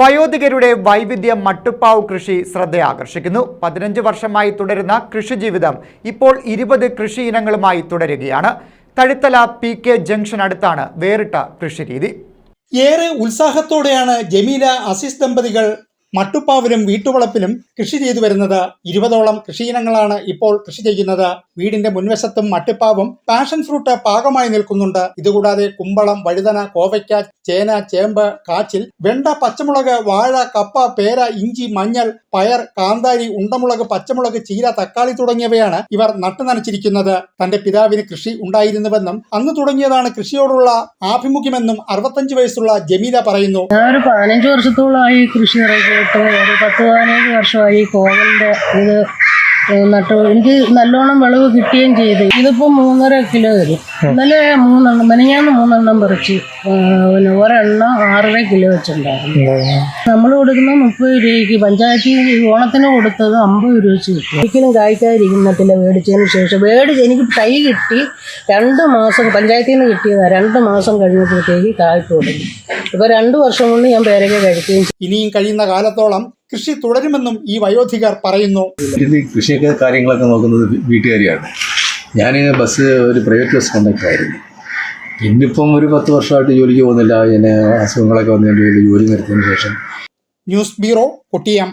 വയോധികരുടെ വൈവിധ്യ മട്ടുപ്പാവ് കൃഷി ശ്രദ്ധയാകർഷിക്കുന്നു. 15 വർഷമായി തുടരുന്ന കൃഷിജീവിതം ഇപ്പോൾ 20 കൃഷി ഇനങ്ങളുമായി തുടരുകയാണ്. തഴുത്തല PK ജംഗ്ഷൻ അടുത്താണ് വേറിട്ട കൃഷിരീതി. ഏറെ ഉത്സാഹത്തോടെയാണ് ജമീല അസീസ് ദമ്പതികൾ മട്ടുപ്പാവിലും വീട്ടുവളപ്പിലും കൃഷി ചെയ്തു വരുന്നത്. 20ഓളം കൃഷിയിനങ്ങളാണ് ഇപ്പോൾ കൃഷി ചെയ്യുന്നത്. വീടിന്റെ മുൻവശത്തും മട്ടുപ്പാവും പാഷൻ ഫ്രൂട്ട് പാകമായി നിൽക്കുന്നുണ്ട്. ഇതുകൂടാതെ കുമ്പളം, വഴുതന, കോവയ്ക്ക, ചേന, ചേമ്പ്, കാച്ചിൽ, വെണ്ട, പച്ചമുളക്, വാഴ, കപ്പ, പേര, ഇഞ്ചി, മഞ്ഞൾ, പയർ, കാന്താരി, ഉണ്ടമുളക്, പച്ചമുളക്, ചീര, തക്കാളി തുടങ്ങിയവയാണ് ഇവർ നട്ടുനനച്ചിരിക്കുന്നത്. തന്റെ പിതാവിന് കൃഷി ഉണ്ടായിരുന്നുവെന്നും അന്ന് തുടങ്ങിയതാണ് കൃഷിയോടുള്ള ആഭിമുഖ്യമെന്നും 65 വയസ്സുള്ള ജമീല പറയുന്നു. 15 വർഷത്തോളമായി കൃഷി ഇറക്കിയിട്ട് ഒരു 10-15 വർഷമായി കോവലിന്റെ ഇത് നട്ടു. എനിക്ക് നല്ലോണം വിളവ് കിട്ടുകയും ചെയ്തു. ഇതിപ്പോൾ 3.5 കിലോ വരും. ഇന്നലെ 3 മെനഞ്ഞാന്ന് 3 പറിച്ച് ഒരെണ്ണം 6.5 കിലോ വെച്ചിട്ടുണ്ടായിരുന്നു. നമ്മൾ കൊടുക്കുന്ന 30 രൂപയ്ക്ക്, പഞ്ചായത്തിൽ ഓണത്തിന് കൊടുത്തത് 50 രൂപ വെച്ച് കിട്ടും. ഒരിക്കലും കായ്ക്കാതിരിക്കുന്നില്ല. മേടിച്ചതിന് ശേഷം എനിക്ക് തൈ കിട്ടി 2 മാസം, പഞ്ചായത്തിൽ നിന്ന് കിട്ടിയതാണ്. 2 മാസം കഴിഞ്ഞപ്പോഴത്തേക്ക് കായ്പ് തുടങ്ങി. ഇപ്പോൾ 2 വർഷം കൊണ്ട് ഞാൻ പേരയ്ക്ക കഴിക്കുകയും. ഇനിയും കഴിയുന്ന കാലത്തോളം കൃഷി തുടരുമെന്നും ഈ വയോധികർ പറയുന്നു. കൃഷിയൊക്കെ കാര്യങ്ങളൊക്കെ നോക്കുന്നത് വീട്ടുകാരിയാണ്. ഞാൻ ഒരു പ്രൈവറ്റ് ബസ് കണ്ടക്ടറായിരുന്നു. പിന്നിപ്പം ഒരു 10 വർഷമായിട്ട് ജോലിക്ക് പോകുന്നില്ല. എന്നെ അസുഖങ്ങളൊക്കെ വന്നു ജോലി നിർത്തിയതിനു ശേഷം. News bureau, Kottiyam.